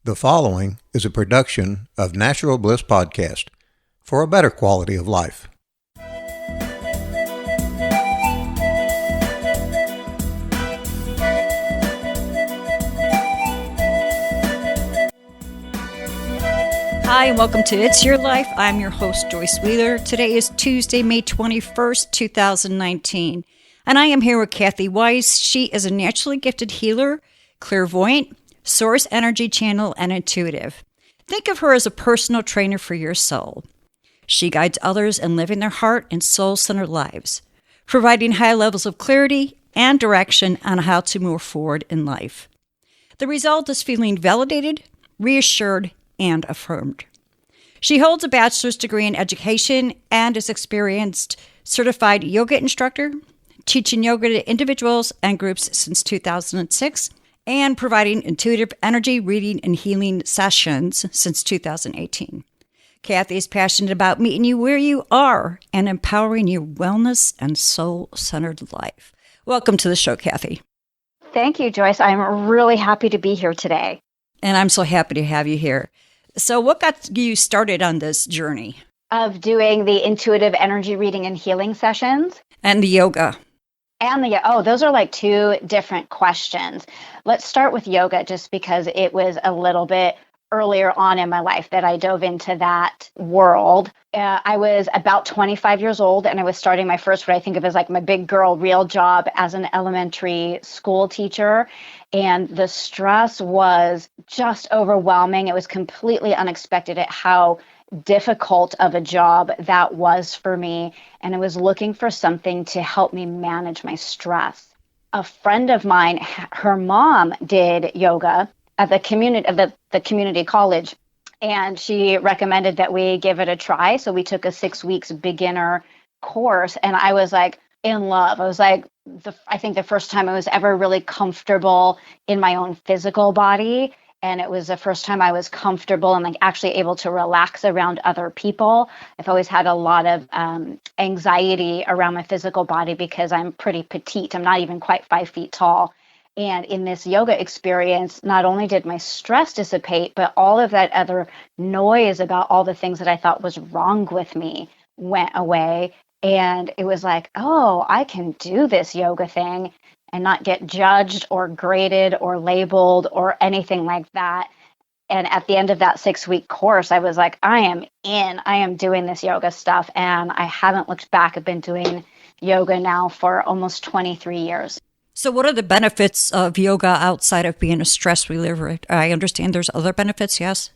The following is a production of Natural Bliss Podcast for a better quality of life. Hi, and welcome to It's Your Life. I'm your host, Joyce Wheeler. Today is Tuesday, May 21st, 2019, and I am here with Cathy Weiss. She is a naturally gifted healer, clairvoyant, source energy channel, and intuitive. Think of her as a personal trainer for your soul. She guides others in living their heart and soul-centered lives, providing high levels of clarity and direction on how to move forward in life. The result is feeling validated, reassured, and affirmed. She holds a bachelor's degree in education and is experienced certified yoga instructor, teaching yoga to individuals and groups since 2006, and providing intuitive energy reading and healing sessions since 2018. Cathy is passionate about meeting you where you are and empowering your wellness and soul-centered life. Welcome to the show, Cathy. Thank you, Joyce. I'm really happy to be here today. And I'm so happy to have you here. So what got you started on this journey? Of doing the intuitive energy reading and healing sessions. And the yoga. Those are like two different questions. Let's start with yoga just because it was a little bit earlier on in my life that I dove into that world. I was about 25 years old and I was starting my first, what I think of as like my big girl real job as an elementary school teacher. And the stress was just overwhelming. It was completely unexpected at how difficult of a job that was for me. And I was looking for something to help me manage my stress. A friend of mine, her mom did yoga at the community college, and she recommended that we give it a try. So we took a 6 weeks beginner course, and I was like in love. I was like, I think the first time I was ever really comfortable in my own physical body. And it was the first time I was comfortable and like actually able to relax around other people. I've always had a lot of anxiety around my physical body because I'm pretty petite. I'm not even quite 5 feet tall. And in this yoga experience, not only did my stress dissipate, but all of that other noise about all the things that I thought was wrong with me went away. And it was like, oh, I can do this yoga thing and not get judged or graded or labeled or anything like that. And at the end of that 6 week course, I was like, I am doing this yoga stuff. And I haven't looked back. I've been doing yoga now for almost 23 years. So what are the benefits of yoga outside of being a stress reliever? I understand there's other benefits, yes?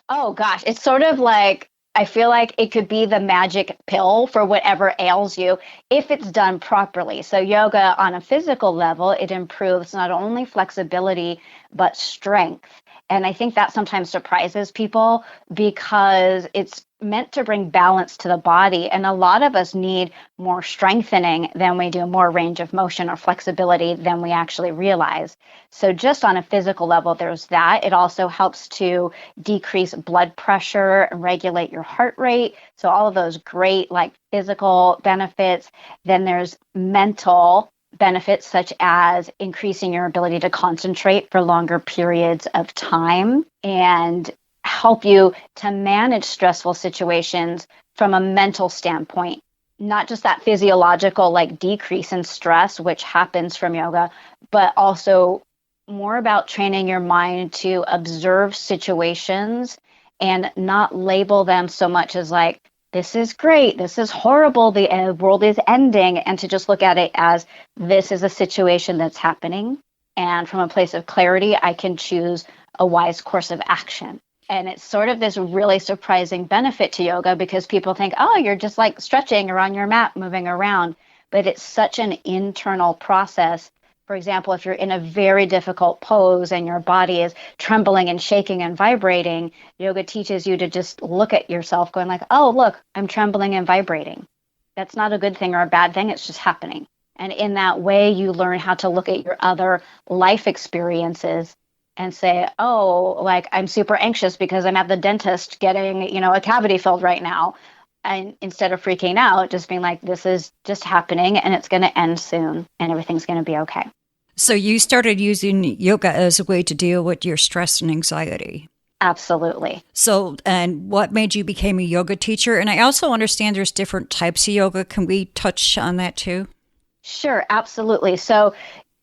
Oh, gosh. It's sort of like, I feel like it could be the magic pill for whatever ails you if it's done properly. So yoga on a physical level, it improves not only flexibility, but strength. And I think that sometimes surprises people because it's meant to bring balance to the body. And a lot of us need more strengthening than we do, more range of motion or flexibility than we actually realize. So just on a physical level, there's that. It also helps to decrease blood pressure and regulate your heart rate. So all of those great like physical benefits. Then there's mental benefits such as increasing your ability to concentrate for longer periods of time and help you to manage stressful situations from a mental standpoint, not just that physiological like decrease in stress, which happens from yoga, but also more about training your mind to observe situations and not label them so much as like, this is great, this is horrible, the world is ending, and to just look at it as this is a situation that's happening. And from a place of clarity, I can choose a wise course of action. And it's sort of this really surprising benefit to yoga because people think, oh, you're just like stretching or on your mat, moving around. But it's such an internal process. For example, if you're in a very difficult pose and your body is trembling and shaking and vibrating, yoga teaches you to just look at yourself going like, oh, look, I'm trembling and vibrating. That's not a good thing or a bad thing. It's just happening. And in that way, you learn how to look at your other life experiences and say, oh, like I'm super anxious because I'm at the dentist getting, a cavity filled right now. And instead of freaking out, just being like, this is just happening and it's going to end soon and everything's going to be okay. So you started using yoga as a way to deal with your stress and anxiety. Absolutely. So, and what made you become a yoga teacher? And I also understand there's different types of yoga. Can we touch on that too? Sure, absolutely. So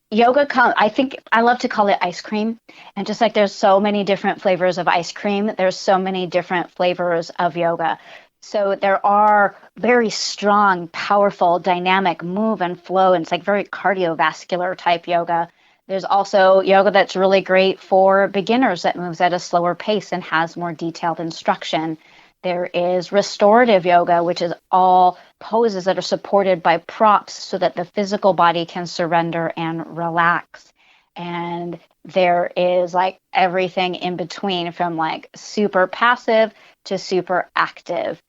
yoga, I think I love to call it ice cream. And just like there's so many different flavors of ice cream, there's so many different flavors of yoga. So there are very strong, powerful, dynamic move and flow, and it's like very cardiovascular type yoga. There's also yoga that's really great for beginners that moves at a slower pace and has more detailed instruction. There is restorative yoga, which is all poses that are supported by props so that the physical body can surrender and relax. And there is like everything in between from like super passive to super active.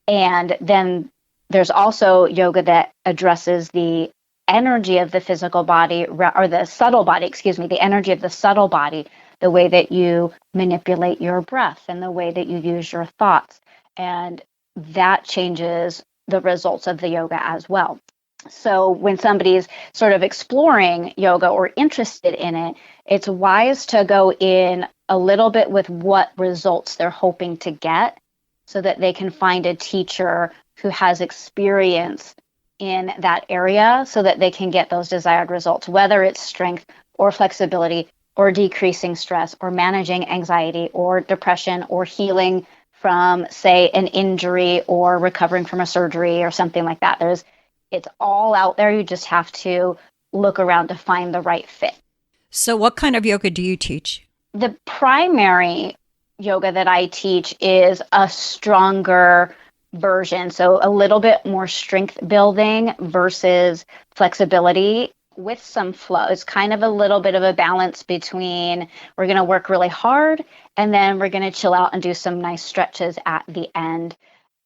And then there's also yoga that addresses the energy of the physical body, or the subtle body, the energy of the subtle body, the way that you manipulate your breath and the way that you use your thoughts. And that changes the results of the yoga as well. So when somebody's sort of exploring yoga or interested in it, it's wise to go in a little bit with what results they're hoping to get so that they can find a teacher who has experience in that area so that they can get those desired results, whether it's strength or flexibility or decreasing stress or managing anxiety or depression or healing from, say, an injury or recovering from a surgery or something like that. It's all out there. You just have to look around to find the right fit. So what kind of yoga do you teach? The primary yoga that I teach is a stronger version. So a little bit more strength building versus flexibility with some flow. It's kind of a little bit of a balance between we're going to work really hard and then we're going to chill out and do some nice stretches at the end.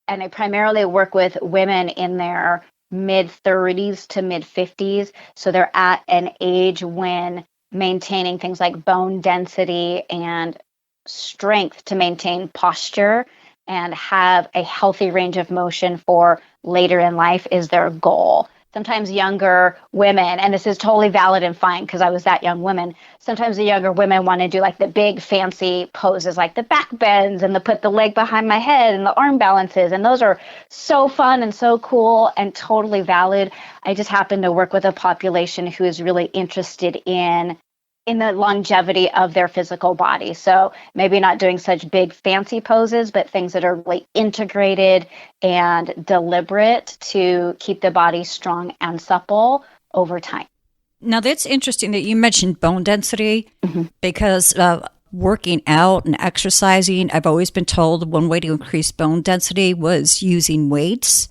And I primarily work with women in their mid 30s to mid 50s. So they're at an age when maintaining things like bone density and strength to maintain posture and have a healthy range of motion for later in life is their goal. Sometimes younger women, and this is totally valid and fine because I was that young woman, sometimes the younger women want to do like the big fancy poses like the back bends and the put the leg behind my head and the arm balances. And those are so fun and so cool and totally valid. I just happen to work with a population who is really interested in the longevity of their physical body. So maybe not doing such big fancy poses, but things that are really integrated and deliberate to keep the body strong and supple over time. Now that's interesting that you mentioned bone density because working out and exercising, I've always been told one way to increase bone density was using weights.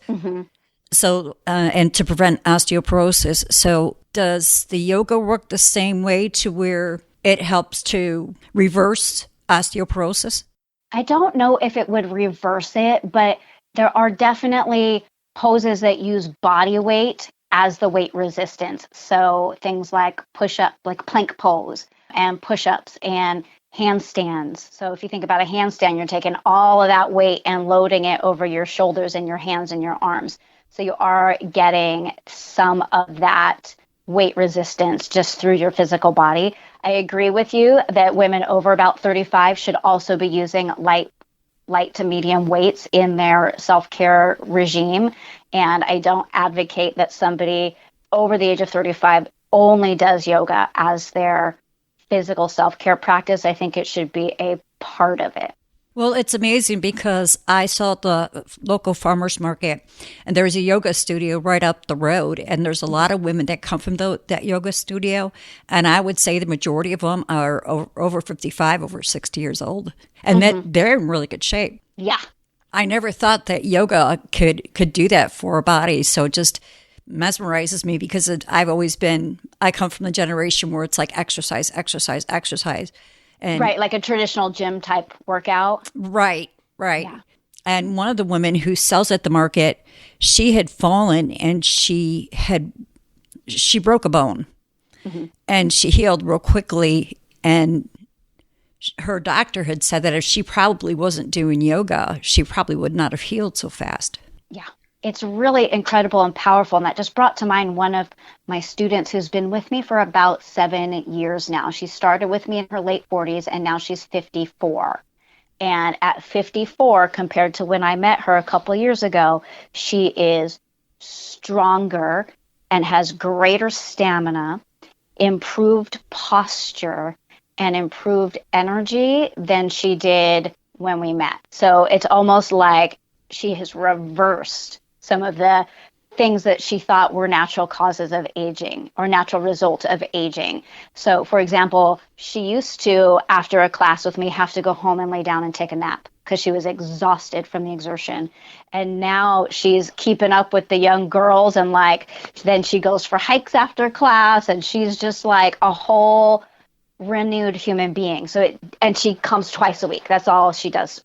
So, and to prevent osteoporosis. So does the yoga work the same way to where it helps to reverse osteoporosis? I don't know if it would reverse it, but there are definitely poses that use body weight as the weight resistance. So things like push-up, like plank pose and push-ups and handstands. So if you think about a handstand, you're taking all of that weight and loading it over your shoulders and your hands and your arms. So you are getting some of that weight resistance just through your physical body. I agree with you that women over about 35 should also be using light to medium weights in their self-care regime. And I don't advocate that somebody over the age of 35 only does yoga as their physical self-care practice. I think it should be a part of it. Well, it's amazing because I saw at the local farmers market and there's a yoga studio right up the road. And there's a lot of women that come from that yoga studio. And I would say the majority of them are over 55, over 60 years old. And that they're in really good shape. Yeah. I never thought that yoga could do that for a body. So it just mesmerizes me because I come from the generation where it's like exercise, exercise, exercise. And right, like a traditional gym type workout. Right. Yeah. And one of the women who sells at the market, she had fallen and she broke a bone and she healed real quickly. And her doctor had said that if she probably wasn't doing yoga, she probably would not have healed so fast. Yeah. It's really incredible and powerful. And that just brought to mind one of my students who's been with me for about 7 years now. She started with me in her late 40s, and now she's 54. And at 54, compared to when I met her a couple years ago, she is stronger and has greater stamina, improved posture, and improved energy than she did when we met. So it's almost like she has reversed some of the things that she thought were natural causes of aging or natural results of aging. So, for example, she used to, after a class with me, have to go home and lay down and take a nap because she was exhausted from the exertion. And now she's keeping up with the young girls, and like then she goes for hikes after class, and she's just like a whole renewed human being. And she comes twice a week. That's all she does,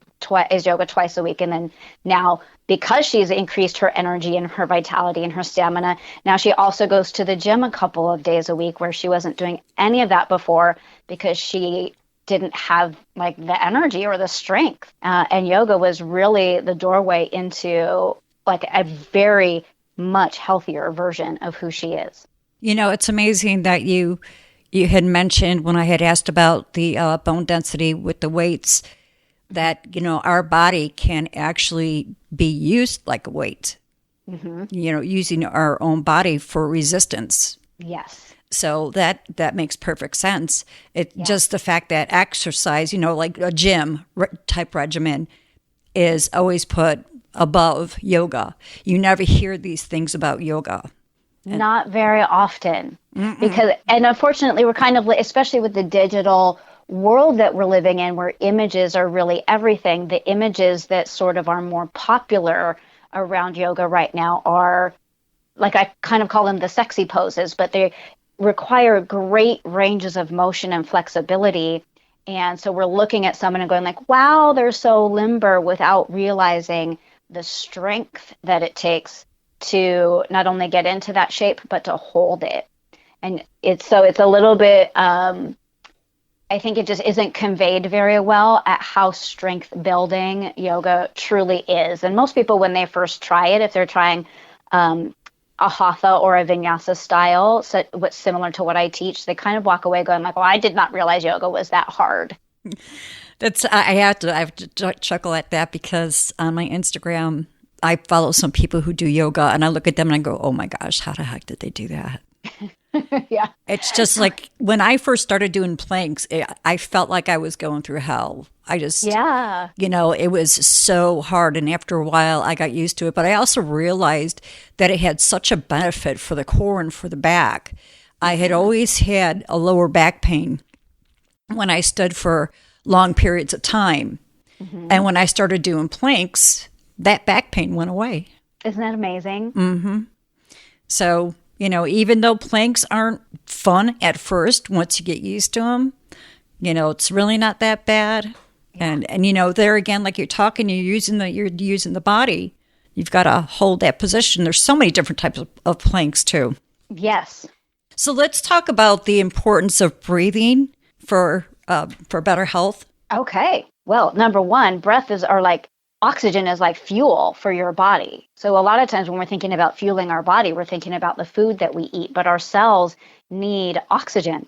is yoga twice a week. And then now, because she's increased her energy and her vitality and her stamina, now she also goes to the gym a couple of days a week, where she wasn't doing any of that before because she didn't have like the energy or the strength. And yoga was really the doorway into like a very much healthier version of who she is. You know, it's amazing that you had mentioned when I had asked about the bone density with the weights, that, you know, our body can actually be used like a weight, you know, using our own body for resistance. Yes. So that makes perfect sense. It's just the fact that exercise, you know, like a gym type regimen is always put above yoga. You never hear these things about yoga. Not very often. Because, and unfortunately, we're kind of, especially with the digital world that we're living in, where images are really everything, the images that sort of are more popular around yoga right now are, like, I kind of call them the sexy poses, but they require great ranges of motion and flexibility. And so we're looking at someone and going like, wow, they're so limber, without realizing the strength that it takes to not only get into that shape, but to hold it. And it's a little bit, I think it just isn't conveyed very well at how strength building yoga truly is. And most people, when they first try it, if they're trying a hatha or a vinyasa style, so what's similar to what I teach, they kind of walk away going like, well, I did not realize yoga was that hard. I have to chuckle at that, because on my Instagram, I follow some people who do yoga, and I look at them and I go, oh my gosh, how the heck did they do that? Yeah. It's just like when I first started doing planks, I felt like I was going through hell. You know, it was so hard. And after a while, I got used to it. But I also realized that it had such a benefit for the core and for the back. I had always had a lower back pain when I stood for long periods of time. And when I started doing planks, that back pain went away. Isn't that amazing? So, you know, even though planks aren't fun at first, once you get used to them, you know, it's really not that bad. Yeah. And you know, there again, like you're talking, you're using the body. You've got to hold that position. There's so many different types of planks too. Yes. So let's talk about the importance of breathing for better health. Okay. Well, number one, oxygen is like fuel for your body. So a lot of times when we're thinking about fueling our body, we're thinking about the food that we eat, but our cells need oxygen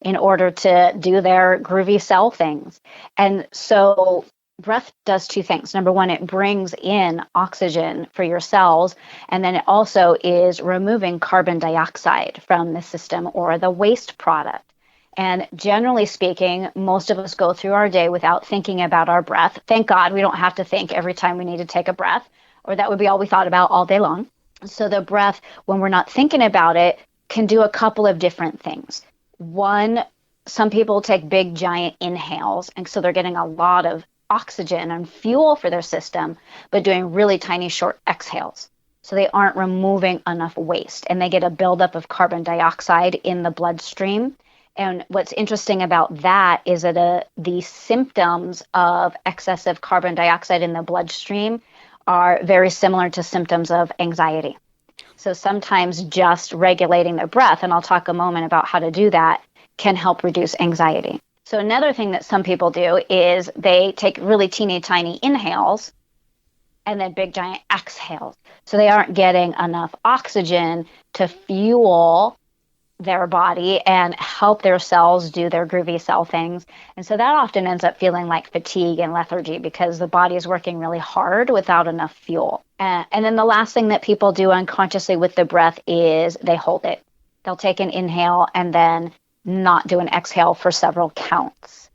in order to do their groovy cell things. And so breath does two things. Number one, it brings in oxygen for your cells, and then it also is removing carbon dioxide from the system or the waste product. And generally speaking, most of us go through our day without thinking about our breath. Thank God we don't have to think every time we need to take a breath, or that would be all we thought about all day long. So the breath, when we're not thinking about it, can do a couple of different things. One, some people take big, giant inhales, and so they're getting a lot of oxygen and fuel for their system, but doing really tiny, short exhales. So they aren't removing enough waste, and they get a buildup of carbon dioxide in the bloodstream. And what's interesting about that is that the symptoms of excessive carbon dioxide in the bloodstream are very similar to symptoms of anxiety. So sometimes just regulating the breath, and I'll talk a moment about how to do that, can help reduce anxiety. So another thing that some people do is they take really teeny tiny inhales, and then big giant exhales. So they aren't getting enough oxygen to fuel their body and help their cells do their groovy cell things. And so that often ends up feeling like fatigue and lethargy because the body is working really hard without enough fuel. And then the last thing that people do unconsciously with the breath is they hold it. They'll take an inhale and then not do an exhale for several counts.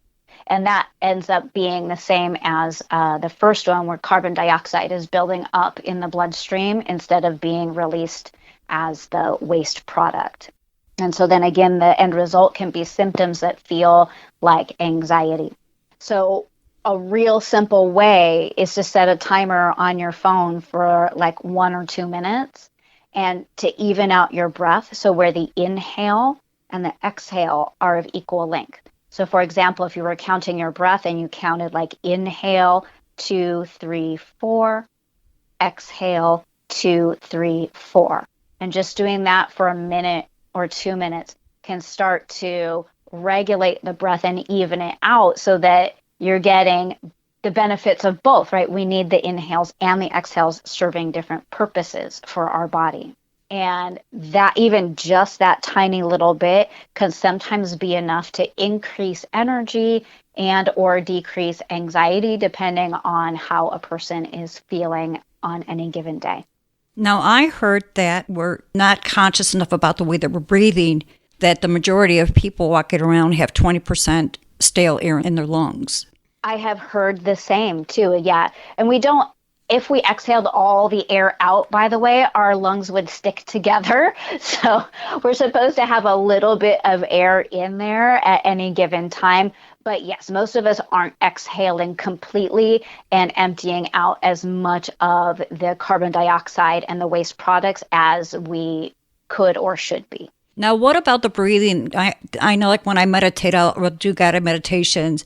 And that ends up being the same as the first one, where carbon dioxide is building up in the bloodstream instead of being released as the waste product. And so then again, the end result can be symptoms that feel like anxiety. So a real simple way is to set a timer on your phone for like 1 or 2 minutes and to even out your breath. So where the inhale and the exhale are of equal length. So for example, if you were counting your breath and you counted like inhale 2, 3, 4, exhale 2, 3, 4, and just doing that for a minute or 2 minutes can start to regulate the breath and even it out so that you're getting the benefits of both, right? We need the inhales and the exhales serving different purposes for our body. And that even just that tiny little bit can sometimes be enough to increase energy and or decrease anxiety depending on how a person is feeling on any given day. Now, I heard that we're not conscious enough about the way that we're breathing, that the majority of people walking around have 20% stale air in their lungs. I have heard the same too, yeah. And if we exhaled all the air out, by the way, our lungs would stick together. So we're supposed to have a little bit of air in there at any given time. But yes, most of us aren't exhaling completely and emptying out as much of the carbon dioxide and the waste products as we could or should be. Now, what about the breathing? I know, like when I meditate, I'll do guided meditations,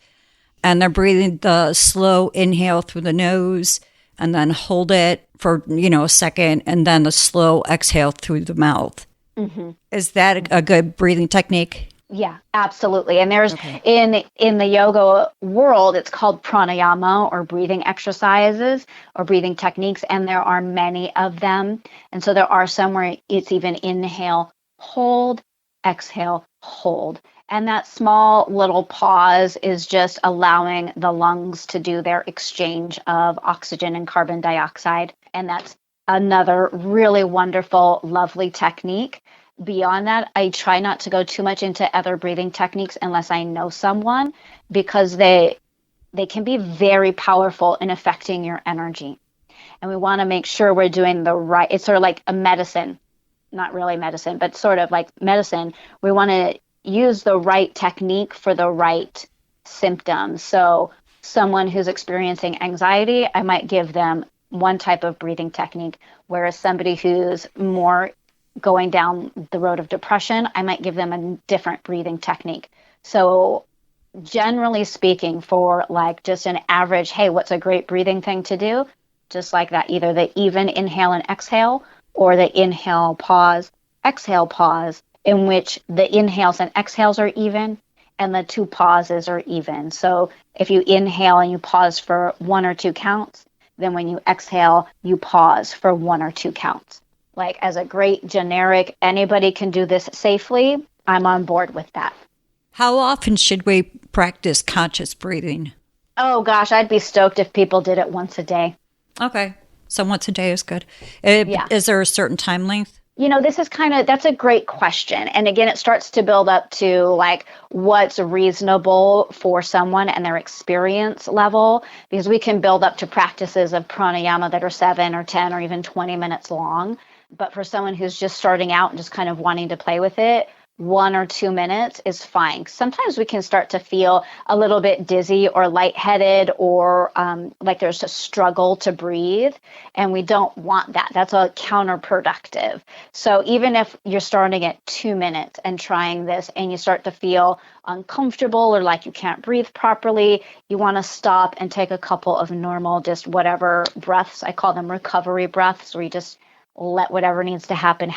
and they're breathing the slow inhale through the nose and then hold it for, a second, and then the slow exhale through the mouth. Mm-hmm. Is that a good breathing technique? Yeah, absolutely. And there's in the yoga world, it's called pranayama, or breathing exercises or breathing techniques. And there are many of them. And so there are some where it's even inhale, hold, exhale, hold. And that small little pause is just allowing the lungs to do their exchange of oxygen and carbon dioxide. And that's another really wonderful, lovely technique. Beyond that, I try not to go too much into other breathing techniques unless I know someone, because they can be very powerful in affecting your energy. And we want to make sure we're doing the right, it's sort of like a medicine, not really medicine, but sort of like medicine. We want to use the right technique for the right symptoms. So someone who's experiencing anxiety, I might give them one type of breathing technique, whereas somebody who's more going down the road of depression, I might give them a different breathing technique. So generally speaking, for like just an average, hey, what's a great breathing thing to do? Just like that, either the even inhale and exhale, or the inhale, pause, exhale, pause, in which the inhales and exhales are even and the two pauses are even. So if you inhale and you pause for 1 or 2 counts, then when you exhale, you pause for 1 or 2 counts. Like, as a great generic, anybody can do this safely, I'm on board with that. How often should we practice conscious breathing? Oh gosh, I'd be stoked if people did it once a day. Okay. So once a day is good. Yeah. Is there a certain time length? This is that's a great question. And again, it starts to build up to like what's reasonable for someone and their experience level, because we can build up to practices of pranayama that are 7 or 10 or even 20 minutes long. But for someone who's just starting out and just kind of wanting to play with it, 1 or 2 minutes is fine. Sometimes we can start to feel a little bit dizzy or lightheaded, or like there's a struggle to breathe, and we don't want that. That's a counterproductive. So even if you're starting at 2 minutes and trying this and you start to feel uncomfortable or like you can't breathe properly, you want to stop and take a couple of normal, just whatever breaths. I call them recovery breaths, where you just let whatever needs to happen,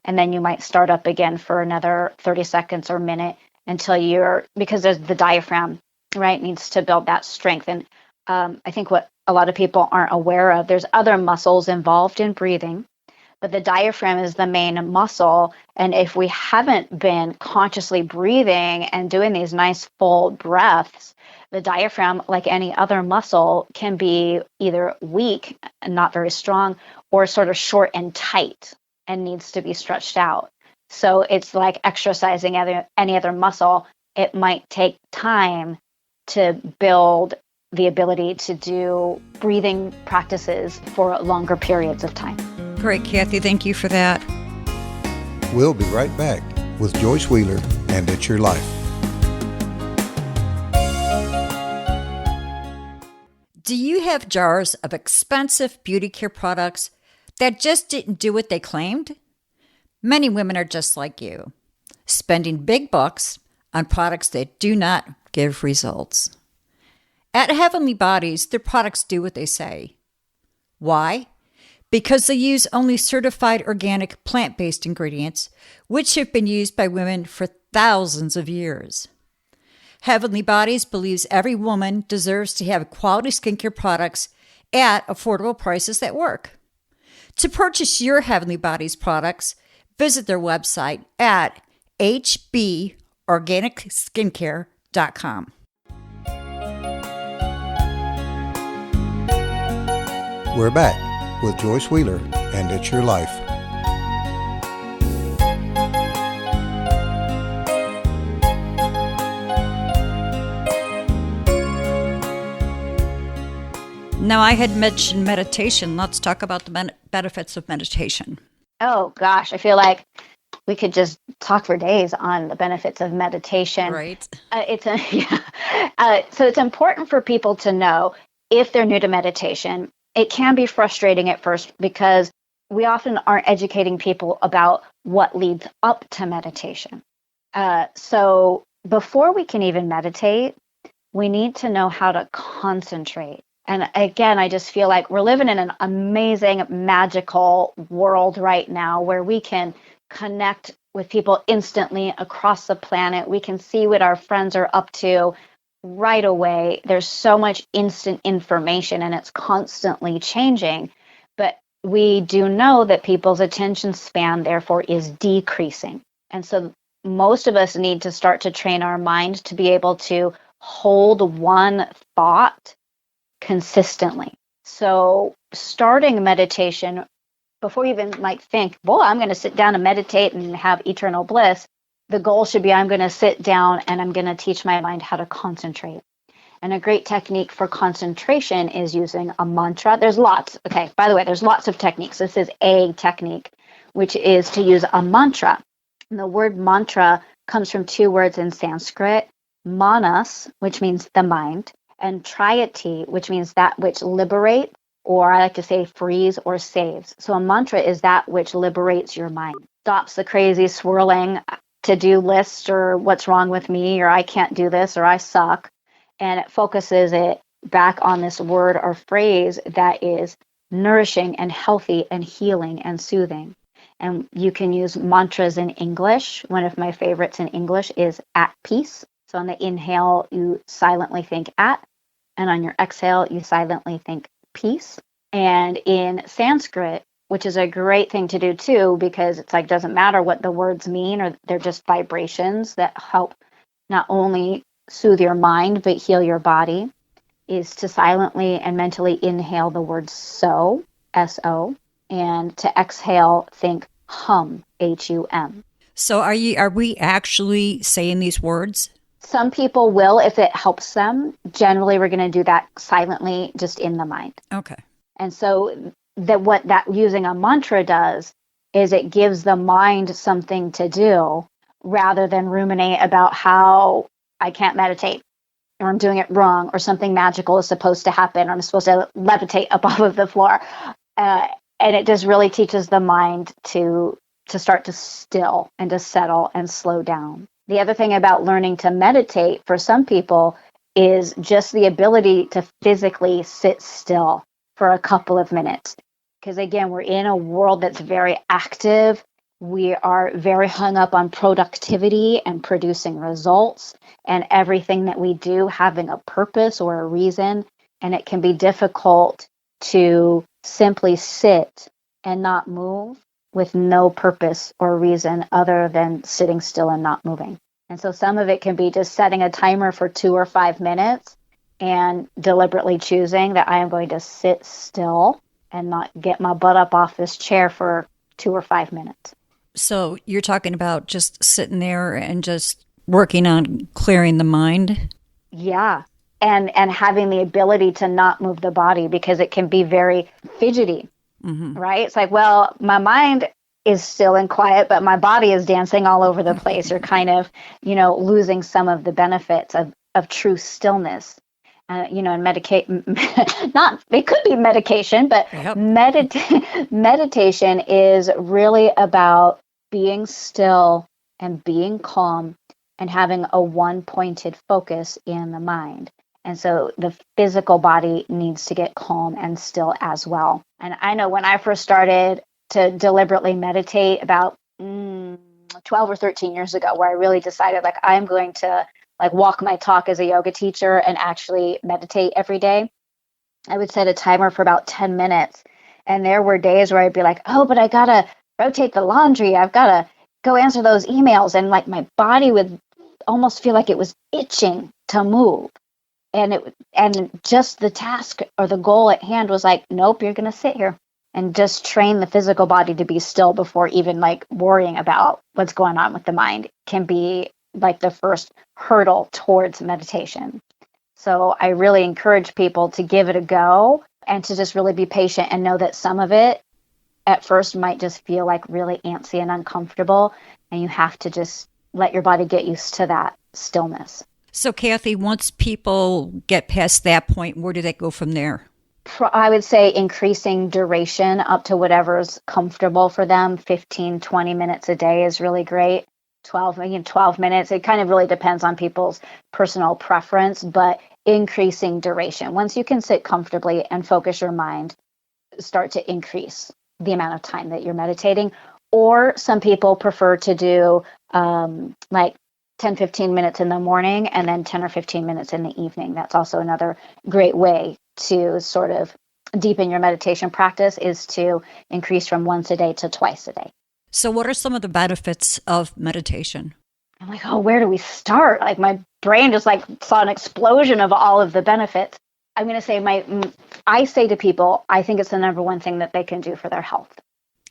and then you might start up again for another 30 seconds or minute until because there's the diaphragm, right, needs to build that strength. And I think what a lot of people aren't aware of. There's other muscles involved in breathing, but the diaphragm is the main muscle. And if we haven't been consciously breathing and doing these nice full breaths, the diaphragm, like any other muscle, can be either weak and not very strong or sort of short and tight and needs to be stretched out. So it's like exercising any other muscle. It might take time to build the ability to do breathing practices for longer periods of time. Great, Cathy. Thank you for that. We'll be right back with Joyce Wheeler and It's Your Life. Do you have jars of expensive beauty care products that just didn't do what they claimed? Many women are just like you, spending big bucks on products that do not give results. At Heavenly Bodies, their products do what they say. Why? Because they use only certified organic plant-based ingredients, which have been used by women for thousands of years. Heavenly Bodies believes every woman deserves to have quality skincare products at affordable prices that work. To purchase your Heavenly Bodies products, visit their website at hborganicskincare.com. We're back with Joyce Wheeler and It's Your Life. Now, I had mentioned meditation. Let's talk about the benefits of meditation. Oh, gosh. I feel like we could just talk for days on the benefits of meditation. Right. So it's important for people to know, if they're new to meditation, it can be frustrating at first because we often aren't educating people about what leads up to meditation. So before we can even meditate, we need to know how to concentrate. And again, I just feel like we're living in an amazing, magical world right now where we can connect with people instantly across the planet. We can see what our friends are up to right away. There's so much instant information and it's constantly changing. But we do know that people's attention span, therefore, is decreasing. And so most of us need to start to train our mind to be able to hold one thought consistently. So starting meditation, before you even might think, boy, I'm going to sit down and meditate and have eternal bliss, the goal should be I'm going to sit down and I'm going to teach my mind how to concentrate. And a great technique for concentration is using a mantra. There's lots. Okay, by the way, there's lots of techniques. This is a technique, which is to use a mantra. And the word mantra comes from two words in Sanskrit, manas, which means the mind, and trayati, which means that which liberates, or I like to say frees or saves. So a mantra is that which liberates your mind, stops the crazy swirling to-do list or what's wrong with me or I can't do this or I suck, and it focuses it back on this word or phrase that is nourishing and healthy and healing and soothing. And you can use mantras in English. One of my favorites in English is at peace. So on the inhale, you silently think at, and on your exhale, you silently think peace. And in Sanskrit, which is a great thing to do too, because it's like, doesn't matter what the words mean, or they're just vibrations that help not only soothe your mind, but heal your body, is to silently and mentally inhale the word so, S-O, and to exhale, think hum, H-U-M. So are we actually saying these words? Some people will if it helps them. Generally, we're going to do that silently, just in the mind. Okay. And so what using a mantra does is it gives the mind something to do rather than ruminate about how I can't meditate or I'm doing it wrong or something magical is supposed to happen or I'm supposed to levitate up off of the floor. And it just really teaches the mind to start to still and to settle and slow down. The other thing about learning to meditate for some people is just the ability to physically sit still for a couple of minutes. Because again, we're in a world that's very active. We are very hung up on productivity and producing results and everything that we do having a purpose or a reason. And it can be difficult to simply sit and not move with no purpose or reason other than sitting still and not moving. And so some of it can be just setting a timer for 2 or 5 minutes and deliberately choosing that I am going to sit still and not get my butt up off this chair for 2 or 5 minutes. So you're talking about just sitting there and just working on clearing the mind? Yeah. And having the ability to not move the body, because it can be very fidgety, right? It's like, well, my mind is still and quiet, but my body is dancing all over the place. You're kind of, losing some of the benefits of true stillness. And it could be medication, but Yep. Meditation is really about being still and being calm and having a one-pointed focus in the mind. And so the physical body needs to get calm and still as well. And I know when I first started to deliberately meditate about 12 or 13 years ago, where I really decided I'm going to walk my talk as a yoga teacher and actually meditate every day. I would set a timer for about 10 minutes. And there were days where I'd be like, oh, but I got to rotate the laundry. I've got to go answer those emails. And my body would almost feel like it was itching to move. And just the task or the goal at hand was like, nope, you're going to sit here and just train the physical body to be still before even worrying about what's going on with the mind can be the first hurdle towards meditation. So I really encourage people to give it a go and to just really be patient and know that some of it at first might just feel really antsy and uncomfortable. And you have to just let your body get used to that stillness. So, Cathy, once people get past that point, where do they go from there? I would say increasing duration up to whatever's comfortable for them. 15, 20 minutes a day is really great. 12 minutes. It kind of really depends on people's personal preference, but increasing duration. Once you can sit comfortably and focus your mind, start to increase the amount of time that you're meditating. Or some people prefer to do 10, 15 minutes in the morning and then 10 or 15 minutes in the evening. That's also another great way to sort of deepen your meditation practice, is to increase from once a day to twice a day. So what are some of the benefits of meditation? I'm like, oh, where do we start? My brain just saw an explosion of all of the benefits. I'm going to say I say to people, I think it's the number one thing that they can do for their health.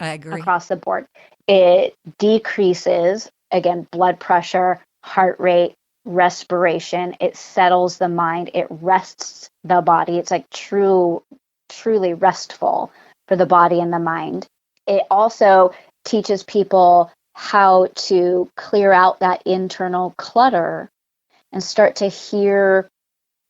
I agree. Across the board. It decreases, again, blood pressure, heart rate, respiration. It settles the mind. It rests the body. It's truly restful for the body and the mind. It also teaches people how to clear out that internal clutter and start to hear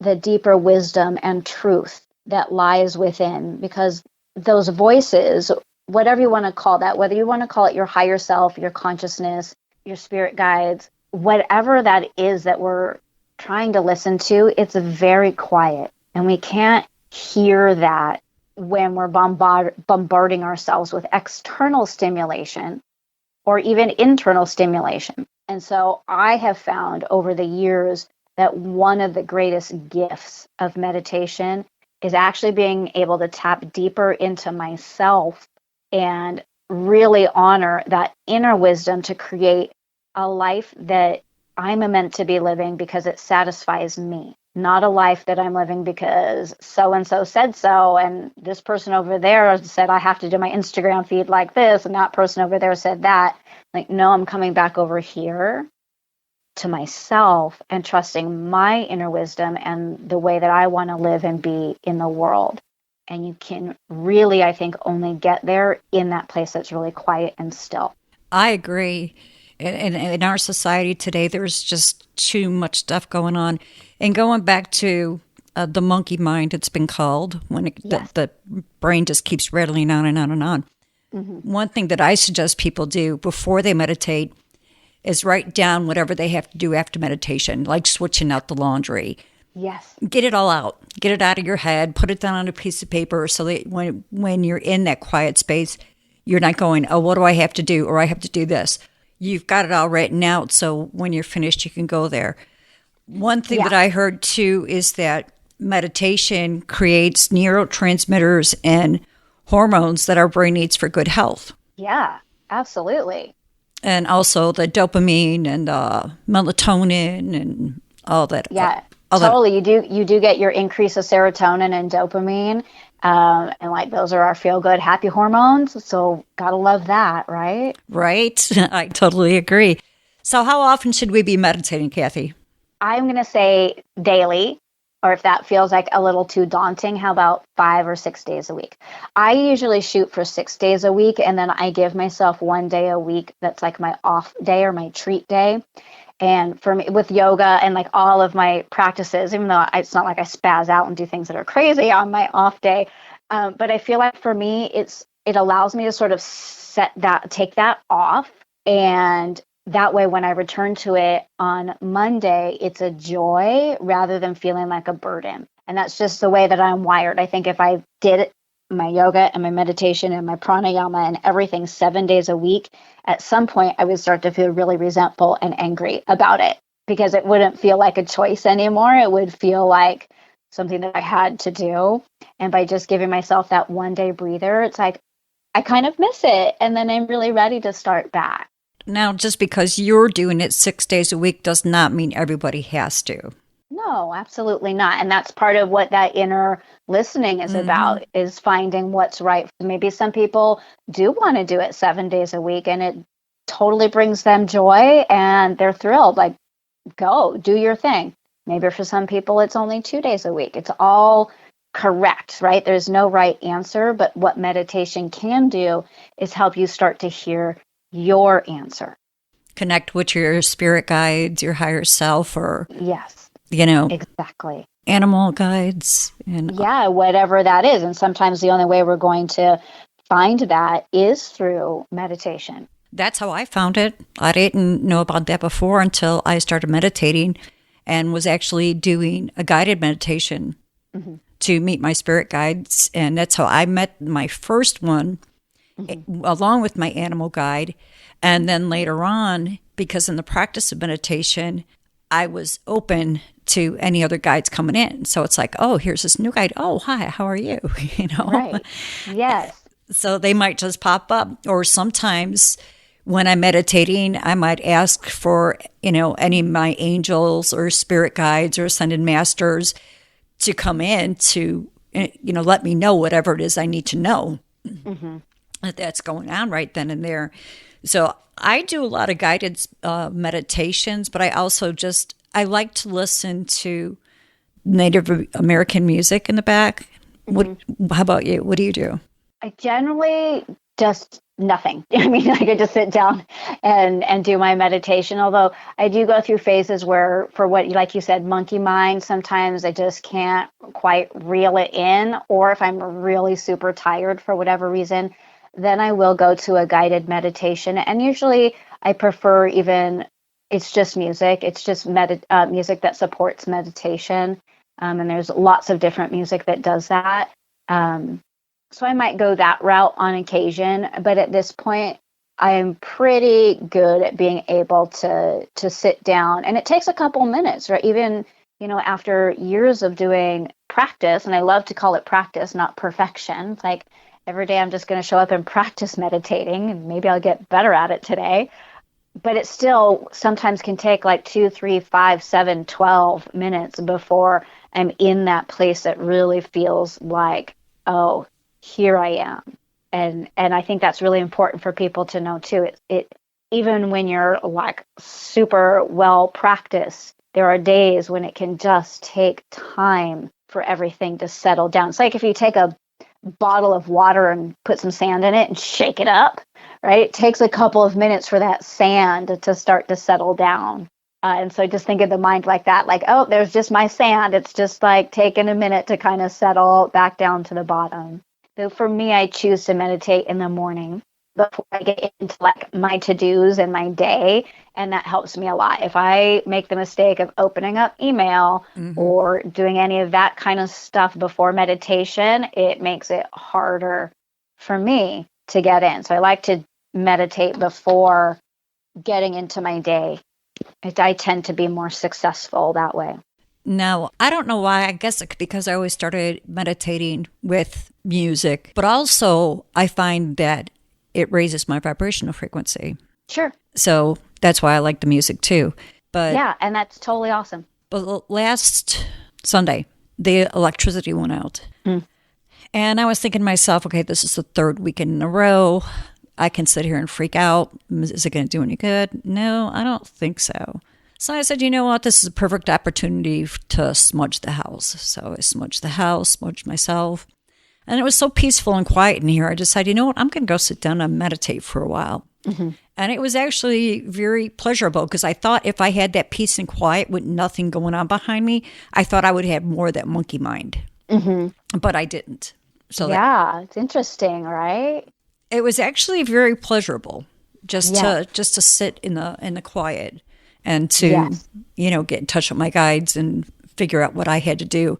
the deeper wisdom and truth that lies within, because those voices, whatever you want to call that, whether you want to call it your higher self, your consciousness, your spirit guides, whatever that is that we're trying to listen to, it's very quiet. And we can't hear that when we're bombarding ourselves with external stimulation or even internal stimulation. And so I have found over the years that one of the greatest gifts of meditation is actually being able to tap deeper into myself and really honor that inner wisdom to create a life that I'm meant to be living because it satisfies me. Not a life that I'm living because so-and-so said so, and this person over there said I have to do my Instagram feed like this, and that person over there said that. No, I'm coming back over here to myself and trusting my inner wisdom and the way that I want to live and be in the world. And you can really, I think, only get there in that place that's really quiet and still. I agree. In our society today, there's just too much stuff going on. And going back to the monkey mind, it's been called, when the brain just keeps rattling on and on and on. Mm-hmm. One thing that I suggest people do before they meditate is write down whatever they have to do after meditation, like switching out the laundry. Yes. Get it all out. Get it out of your head. Put it down on a piece of paper so that when you're in that quiet space, you're not going, oh, what do I have to do? Or I have to do this. You've got it all written out, so when you're finished, you can go there. One thing that I heard, too, is that meditation creates neurotransmitters and hormones that our brain needs for good health. Yeah, absolutely. And also the dopamine and melatonin and all that. Yeah, all totally. You do get your increase of serotonin and dopamine, and like those are our feel good, happy hormones. So gotta love that, right? Right? I totally agree. So how often should we be meditating, Cathy? I'm gonna say daily, or if that feels like a little too daunting, how about 5 or 6 days a week? I usually shoot for 6 days a week, and then I give myself one day a week that's like my off day or my treat day. And for me, with yoga and like all of my practices, even though it's not like I spaz out and do things that are crazy on my off day, but I feel like for me, it allows me to sort of take that off, and that way when I return to it on Monday, it's a joy rather than feeling like a burden. And that's just the way that I'm wired. I think if I did my yoga and my meditation and my pranayama and everything 7 days a week, at some point I would start to feel really resentful and angry about it, because it wouldn't feel like a choice anymore. It would feel like something that I had to do. And by just giving myself that one day breather, it's like I kind of miss it. And then I'm really ready to start back. Now, just because you're doing it 6 days a week does not mean everybody has to. No, absolutely not. And that's part of what that inner listening is about, is finding what's right. Maybe some people do want to do it 7 days a week and it totally brings them joy and they're thrilled. Like, go do your thing. Maybe for some people, it's only 2 days a week. It's all correct, right? There's no right answer, but what meditation can do is help you start to hear your answer. Connect with your spirit guides, your higher self, or yes, exactly, animal guides, and yeah, whatever that is. And sometimes the only way we're going to find that is through meditation. That's how I found it. I didn't know about that before until I started meditating and was actually doing a guided meditation to meet my spirit guides. And that's how I met my first one, along with my animal guide. And then later on, because in the practice of meditation, I was open to any other guides coming in. So it's like, oh, here's this new guide. Oh, hi, how are you? Right. Yes. So they might just pop up. Or sometimes when I'm meditating, I might ask for, any of my angels or spirit guides or ascended masters to come in to, let me know whatever it is I need to know. That's going on right then and there. So I do a lot of guided meditations, but I also I like to listen to Native American music in the back. How about you? What do you do? I generally just nothing. I mean, I could just sit down and do my meditation. Although I do go through phases where, for what, like you said, monkey mind, sometimes I just can't quite reel it in. Or if I'm really super tired for whatever reason, then I will go to a guided meditation. And usually I prefer it's just music. It's just music that supports meditation. And there's lots of different music that does that. So I might go that route on occasion. But at this point, I am pretty good at being able to sit down. And it takes a couple minutes, right? Even, after years of doing practice, and I love to call it practice, not perfection. It's like, every day I'm just going to show up and practice meditating, and maybe I'll get better at it today. But it still sometimes can take like 2, 3, 5, 7, 12 minutes before I'm in that place that really feels like, oh, here I am. And I think that's really important for people to know too. It even when you're like super well practiced, there are days when it can just take time for everything to settle down. It's like if you take a bottle of water and put some sand in it and shake it up, right? It takes a couple of minutes for that sand to start to settle down. And so just think of the mind like that, like, oh, there's just my sand. It's just like taking a minute to kind of settle back down to the bottom. So for me, I choose to meditate in the morning before I get into like my to-dos and my day. And that helps me a lot. If I make the mistake of opening up email or doing any of that kind of stuff before meditation, it makes it harder for me to get in. So I like to meditate before getting into my day. I tend to be more successful that way. Now, I don't know why. I guess it's because I always started meditating with music, but also I find that it raises my vibrational frequency. Sure. So that's why I like the music too. But Yeah, and that's totally awesome. But last Sunday, the electricity went out. And I was thinking to myself, okay, this is the third weekend in a row. I can sit here and freak out. Is it going to do any good? No, I don't think so. So I said, you know what? This is a perfect opportunity to smudge the house. So I smudged the house, smudged myself. And it was so peaceful and quiet in here. I decided, you know what? I'm going to go sit down and meditate for a while. And it was actually very pleasurable because I thought if I had that peace and quiet with nothing going on behind me, I thought I would have more of that monkey mind. But I didn't. So yeah, it's interesting, right? it was actually very pleasurable just to sit in the quiet and to get in touch with my guides and figure out what I had to do.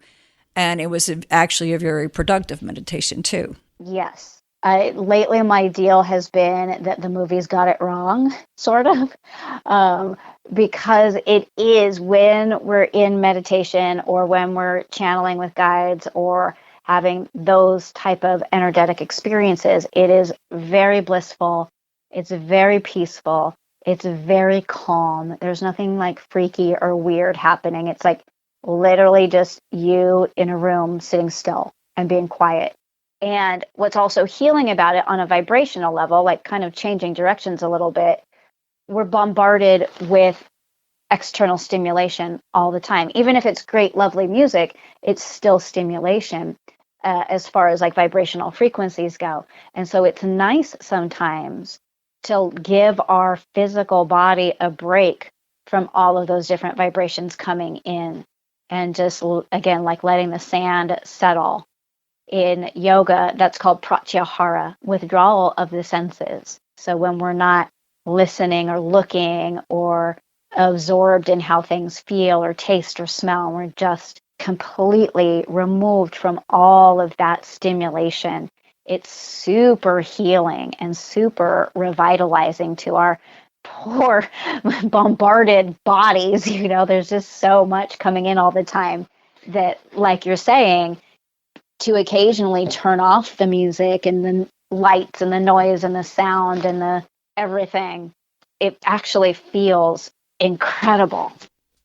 And it was actually a very productive meditation too. Yes. Lately, my deal has been that the movies got it wrong, sort of, because it is when we're in meditation or when we're channeling with guides or having those type of energetic experiences, it is very blissful. It's very peaceful. It's very calm. There's nothing like freaky or weird happening. It's like literally just you in a room sitting still and being quiet. And what's also healing about it on a vibrational level, like kind of changing directions a little bit, we're bombarded with external stimulation all the time. Even if it's great, lovely music, it's still stimulation as far as like vibrational frequencies go. And so it's nice sometimes to give our physical body a break from all of those different vibrations coming in and just, again, like letting the sand settle. In yoga, that's called pratyahara, withdrawal of the senses. So when we're not listening or looking or absorbed in how things feel or taste or smell, we're just completely removed from all of that stimulation. It's super healing and super revitalizing to our poor bombarded bodies. There's just so much coming in all the time that, like you're saying, to occasionally turn off the music and the lights and the noise and the sound and the everything, it actually feels incredible.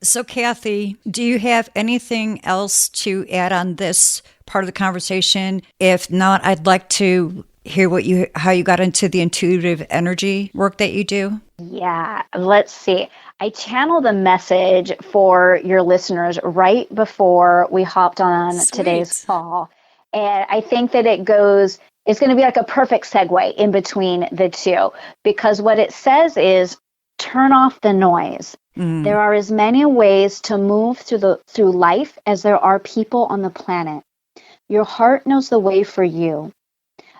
So, Cathy, do you have anything else to add on this part of the conversation? If not, I'd like to hear how you got into the intuitive energy work that you do. Yeah, let's see. I channeled a message for your listeners right before we hopped on today's call. And I think that it's going to be like a perfect segue in between the two, because what it says is turn off the noise. There are as many ways to move through life as there are people on the planet. Your heart knows the way for you.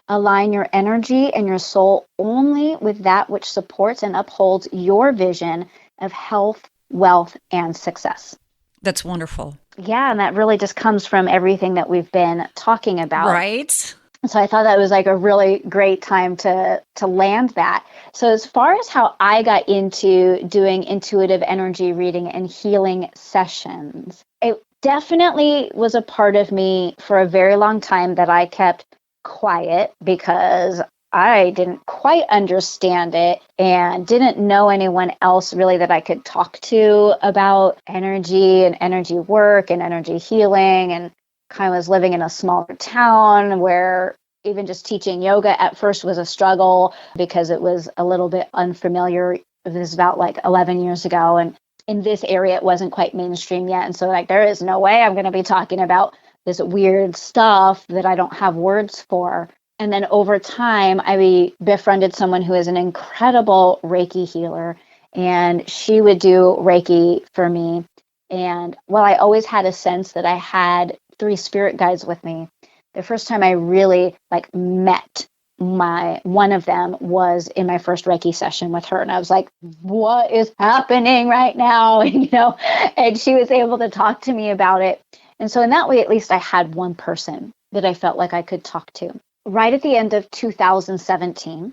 Align your energy and your soul only with that which supports and upholds your vision of health, wealth, and success. That's wonderful. Yeah, and that really just comes from everything that we've been talking about. Right. So I thought that was like a really great time to land that. So as far as how I got into doing intuitive energy reading and healing sessions, it definitely was a part of me for a very long time that I kept quiet because I didn't quite understand it and didn't know anyone else really that I could talk to about energy and energy work and energy healing, and kind of was living in a smaller town where even just teaching yoga at first was a struggle because it was a little bit unfamiliar. It was about like 11 years ago, and in this area it wasn't quite mainstream yet. And so like there is no way I'm going to be talking about this weird stuff that I don't have words for. And then over time, I befriended someone who is an incredible Reiki healer, and she would do Reiki for me. And while I always had a sense that I had 3 spirit guides with me, the first time I really met one of them was in my first Reiki session with her. And I was like, what is happening right now? And she was able to talk to me about it. And so in that way, at least I had one person that I felt like I could talk to. Right at the end of 2017,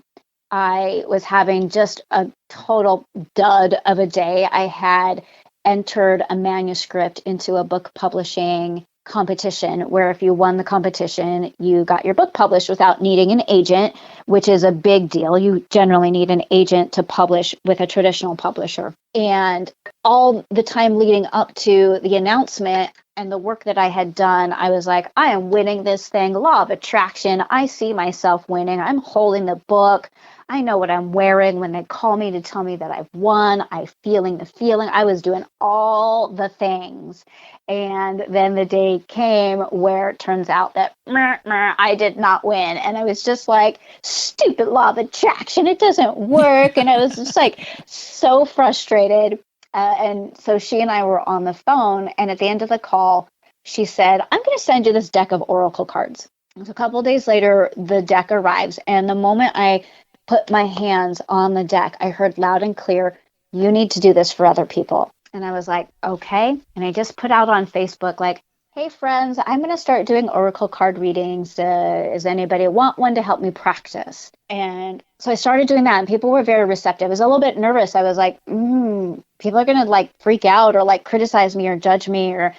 I was having just a total dud of a day. I had entered a manuscript into a book publishing competition where if you won the competition, you got your book published without needing an agent, which is a big deal. You generally need an agent to publish with a traditional publisher. And all the time leading up to the announcement and the work that I had done, I was like, I am winning this thing. Law of attraction. I see myself winning. I'm holding the book. I know what I'm wearing when they call me to tell me that I've won. I'm feeling the feeling. I was doing all the things. And then the day came where it turns out that I did not win. And I was just like, stupid law of attraction. It doesn't work. And I was just like so frustrated. And so she and I were on the phone. And at the end of the call, she said, I'm going to send you this deck of oracle cards. So a couple of days later, the deck arrives. And the moment I put my hands on the deck, I heard loud and clear, you need to do this for other people. And I was like, okay. And I just put out on Facebook, like, hey, friends, I'm going to start doing oracle card readings. Does anybody want one to help me practice? And so I started doing that, and people were very receptive. I was a little bit nervous. I was like, people are going to like freak out or like criticize me or judge me or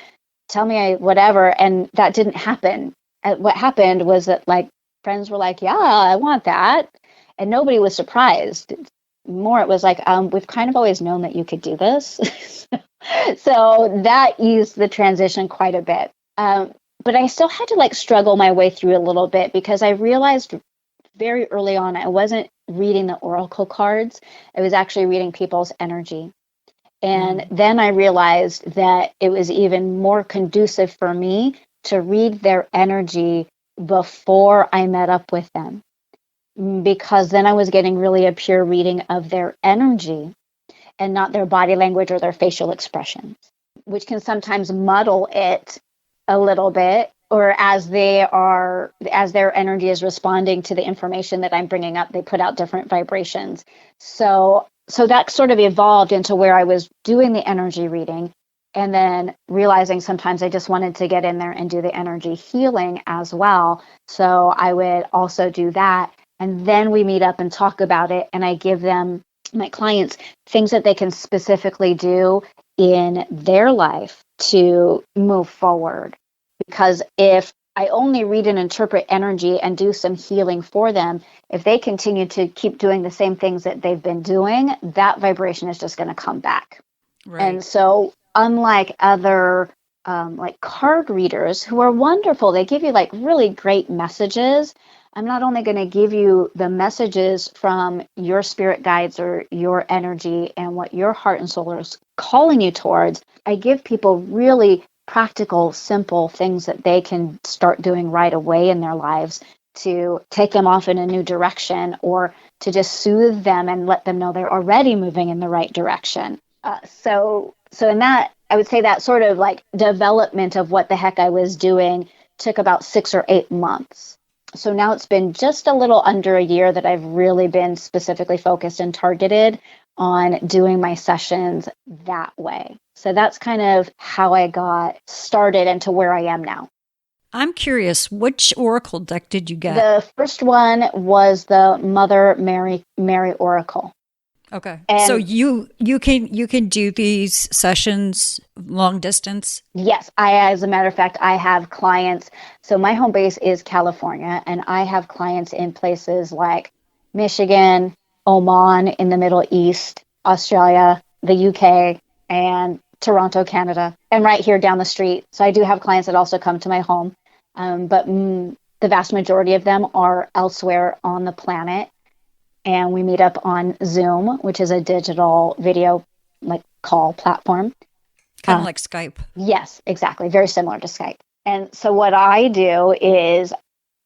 tell me whatever. And that didn't happen. What happened was that like friends were like, yeah, I want that. And nobody was surprised. More, it was like, we've kind of always known that you could do this. So that eased the transition quite a bit. But I still had to like struggle my way through a little bit because I realized very early on I wasn't reading the oracle cards. I was actually reading people's energy. And then I realized that it was even more conducive for me to read their energy before I met up with them, because then I was getting really a pure reading of their energy and not their body language or their facial expressions, which can sometimes muddle it a little bit, or as their energy is responding to the information that I'm bringing up, they put out different vibrations. So that sort of evolved into where I was doing the energy reading and then realizing sometimes I just wanted to get in there and do the energy healing as well. So I would also do that. And then we meet up and talk about it. And I give them, my clients, things that they can specifically do in their life to move forward. Because if I only read and interpret energy and do some healing for them, if they continue to keep doing the same things that they've been doing, that vibration is just going to come back. Right. And so unlike other like card readers who are wonderful, they give you like really great messages. I'm not only going to give you the messages from your spirit guides or your energy and what your heart and soul is calling you towards. I give people really practical, simple things that they can start doing right away in their lives to take them off in a new direction or to just soothe them and let them know they're already moving in the right direction. So in that, I would say that sort of like development of what the heck I was doing took about 6 or 8 months. So now it's been just a little under a year that I've really been specifically focused and targeted on doing my sessions that way. So that's kind of how I got started and to where I am now. I'm curious, which oracle deck did you get? The first one was the Mother Mary Oracle. Okay. And so you can do these sessions long distance? Yes. As a matter of fact, I have clients. So my home base is California, and I have clients in places like Michigan, Oman in the Middle East, Australia, the UK, and Toronto, Canada, and right here down the street. So I do have clients that also come to my home, but the vast majority of them are elsewhere on the planet. And we meet up on Zoom, which is a digital video like call platform. Kind of like Skype. Yes, exactly. Very similar to Skype. And so what I do is,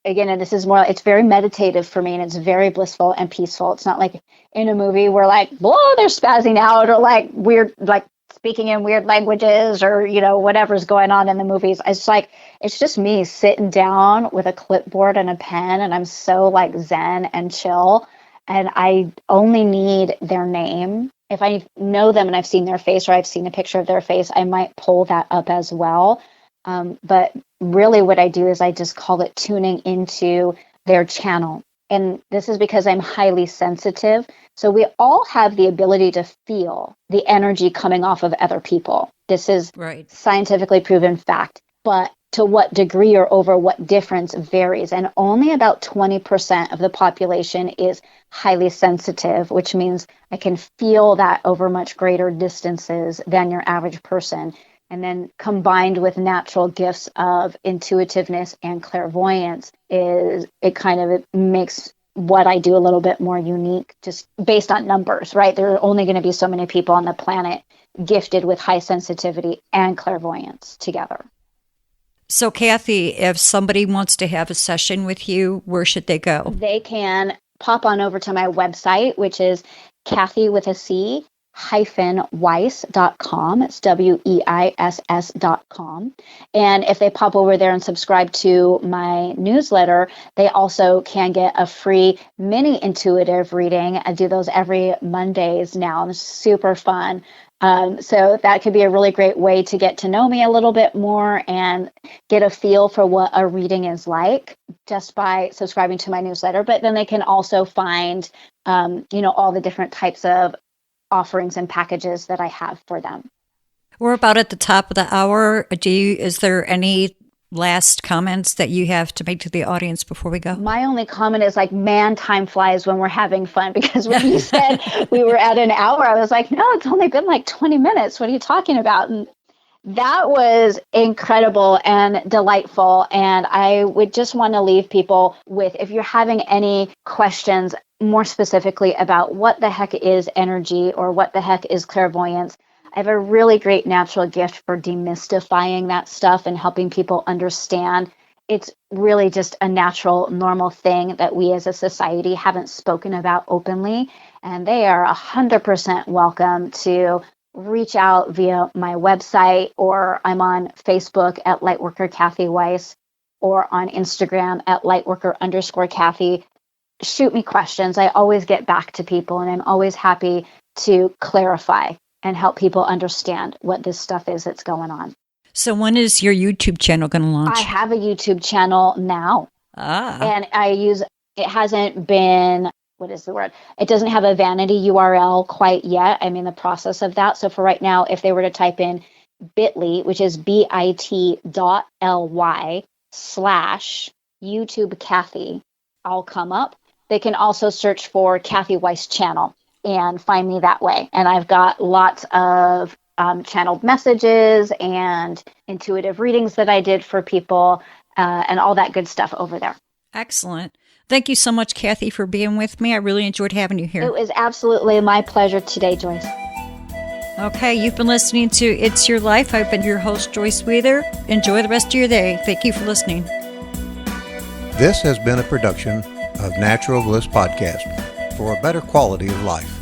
again, and this is more, it's very meditative for me and it's very blissful and peaceful. It's not like in a movie where like, whoa, they're spazzing out or like weird, like speaking in weird languages or, you know, whatever's going on in the movies. It's like, it's just me sitting down with a clipboard and a pen and I'm so like zen and chill. And I only need their name. If I know them and I've seen their face or I've seen a picture of their face, I might pull that up as well. But really what I do is I just call it tuning into their channel And this is because I'm highly sensitive. So we all have the ability to feel the energy coming off of other people. This is scientifically proven fact. But to what degree or over what difference varies. And only about 20% of the population is highly sensitive, which means I can feel that over much greater distances than your average person. And then combined with natural gifts of intuitiveness and clairvoyance, it kind of makes what I do a little bit more unique, just based on numbers, right? There are only going to be so many people on the planet gifted with high sensitivity and clairvoyance together. So, Cathy, if somebody wants to have a session with you, where should they go? They can pop on over to my website, which is Cathy with a C -weiss.com. It's WEISS.com. And if they pop over there and subscribe to my newsletter, they also can get a free mini intuitive reading. I do those every Mondays now, and it's super fun. So that could be a really great way to get to know me a little bit more and get a feel for what a reading is like just by subscribing to my newsletter. But then they can also find, all the different types of offerings and packages that I have for them. We're about at the top of the hour. Is there any last comments that you have to make to the audience before we go? My only comment is man, time flies when we're having fun, because when you said we were at an hour, I was like, no, it's only been 20 minutes. What are you talking about? And that was incredible and delightful. And I would just want to leave people with, if you're having any questions more specifically about what the heck is energy or what the heck is clairvoyance, I have a really great natural gift for demystifying that stuff and helping people understand it's really just a natural, normal thing that we as a society haven't spoken about openly. And they are 100% welcome to reach out via my website, or I'm on Facebook at Lightworker Cathy Weiss, or on Instagram at Lightworker_Cathy. Shoot me questions. I always get back to people, and I'm always happy to clarify and help people understand what this stuff is that's going on. So when is your YouTube channel going to launch? I have a YouTube channel now. And it hasn't been, it doesn't have a vanity URL quite yet. I'm in the process of that. So for right now, if they were to type in bit.ly, which is bit.ly/YouTube Cathy, I'll come up. They can also search for Cathy Weiss channel and find me that way. And I've got lots of channeled messages and intuitive readings that I did for people and all that good stuff over there. Excellent. Thank you so much, Cathy, for being with me. I really enjoyed having you here. It was absolutely my pleasure today, Joyce. Okay, you've been listening to It's Your Life. I've been your host, Joyce Wheeler. Enjoy the rest of your day. Thank you for listening. This has been a production of Natural Bliss Podcast for a better quality of life.